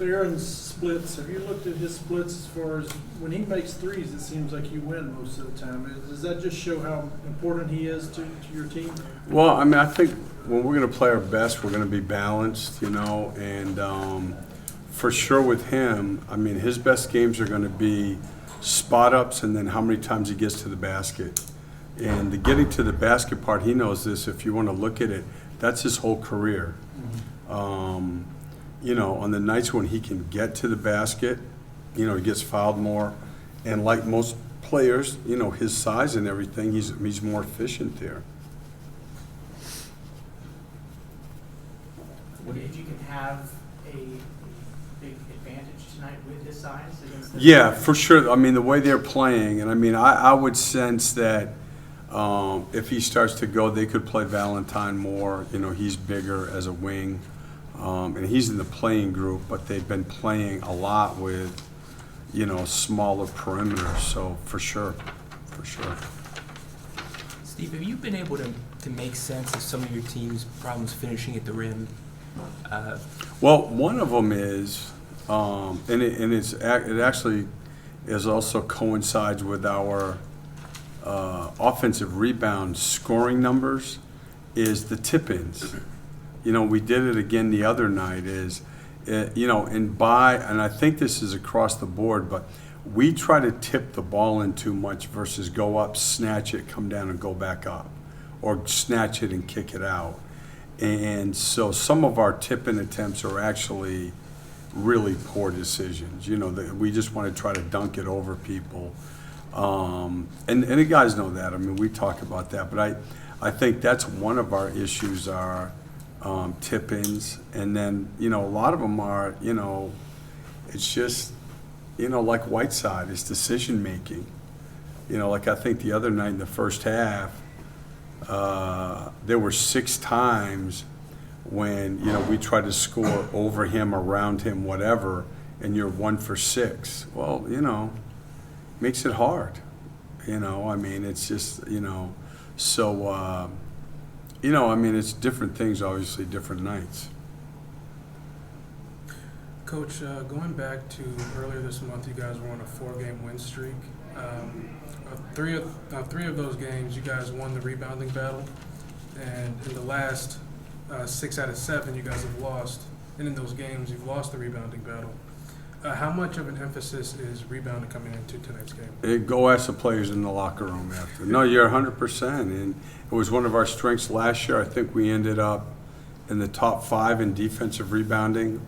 Aaron's splits, have you looked at his splits as far as when he makes threes, it seems like you win most of the time. Does that just show how important he is to your team? Well, I mean, I think when we're going to play our best, we're going to be balanced, and for sure with him, I mean, his best games are going to be spot ups and then how many times he gets to the basket. And the getting to the basket part, he knows this. If you want to look at it, that's his whole career. On the nights when he can get to the basket, he gets fouled more. And like most players, his size and everything, he's more efficient there. What if you can have a big advantage tonight with his size against the Yeah, for sure. I mean, the way they're playing, and I mean, I would sense that if he starts to go, they could play Valentine more. He's bigger as a wing, and he's in the playing group, but they've been playing a lot with, smaller perimeters. So for sure. Steve, have you been able to make sense of some of your team's problems finishing at the rim? Well, one of them is, it actually is also coincides with our offensive rebound scoring numbers, is the tip-ins. We did it again the other night. And I think this is across the board, but we try to tip the ball in too much versus go up, snatch it, come down, and go back up, or snatch it and kick it out. And so some of our tip-in attempts are actually really poor decisions. We just want to try to dunk it over people. And the guys know that. I mean, we talk about that. But I think that's one of our issues are tip-ins. And then, a lot of them are, it's just, like Whiteside, it's decision-making. Like I think the other night in the first half, there were 6 times when, we tried to score over him, around him, whatever, and you're 1 for 6. Well, makes it hard. I mean, it's just, so, I mean, it's different things, obviously, different nights. Coach, going back to earlier this month, you guys were on a 4-game win streak. Three of those games, you guys won the rebounding battle, and in the last 6 out of 7, you guys have lost. And in those games, you've lost the rebounding battle. How much of an emphasis is rebounding coming into tonight's game? Go ask the players in the locker room after. No, you're 100%. And it was one of our strengths last year. I think we ended up in the top 5 in defensive rebounding.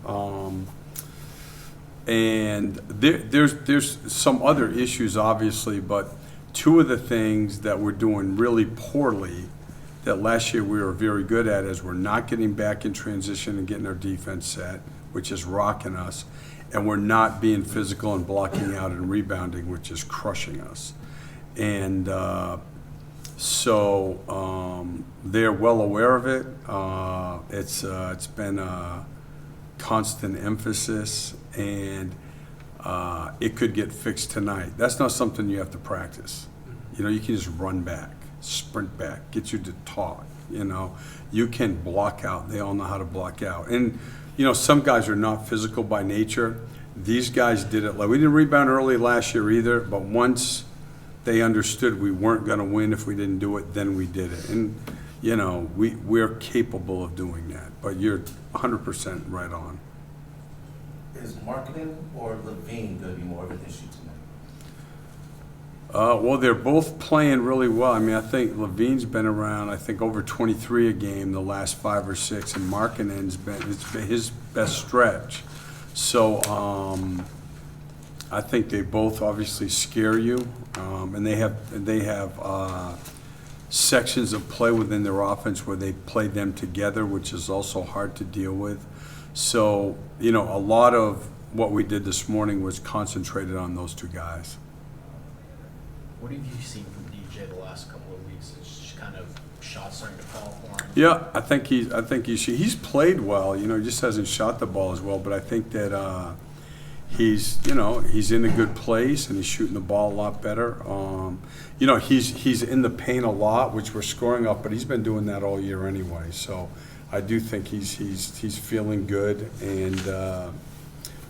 And there's some other issues, obviously, but 2 of the things that we're doing really poorly that last year we were very good at is we're not getting back in transition and getting our defense set, which is rocking us. And we're not being physical and blocking out and rebounding, which is crushing us. And so they're well aware of it. It's been a constant emphasis, and it could get fixed tonight. That's not something you have to practice. You can just run back, sprint back, get you to talk. You can block out. They all know how to block out. And some guys are not physical by nature. These guys did it. We didn't rebound early last year either, but once they understood we weren't going to win if we didn't do it, then we did it. And, we're capable of doing that. But you're 100% right on. Is Marketing or Levine going to be more of an issue tonight? Well, they're both playing really well. I mean, I think Levine's been around, I think, over 23 a game the last 5 or 6, and Markkanen's it's been his best stretch. So I think they both obviously scare you, and they have sections of play within their offense where they play them together, which is also hard to deal with. So, a lot of what we did this morning was concentrated on those 2 guys. What have you seen from DJ the last couple of weeks? It's just kind of shots starting to fall for him. Yeah, I think he's played well. He just hasn't shot the ball as well. But I think that he's in a good place and he's shooting the ball a lot better. He's in the paint a lot, which we're scoring off. But he's been doing that all year anyway. So I do think he's feeling good, and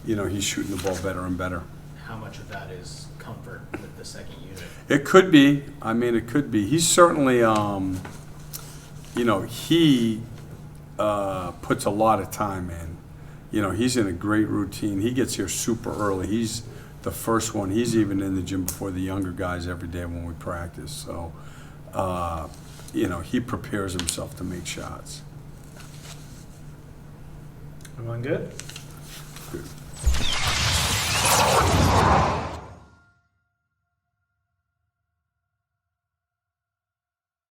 he's shooting the ball better and better. How much of that is comfort with the second unit? It could be. I mean, it could be. He's certainly, he puts a lot of time in. He's in a great routine. He gets here super early. He's the first one. He's even in the gym before the younger guys every day when we practice. So, he prepares himself to make shots. Everyone good? Good.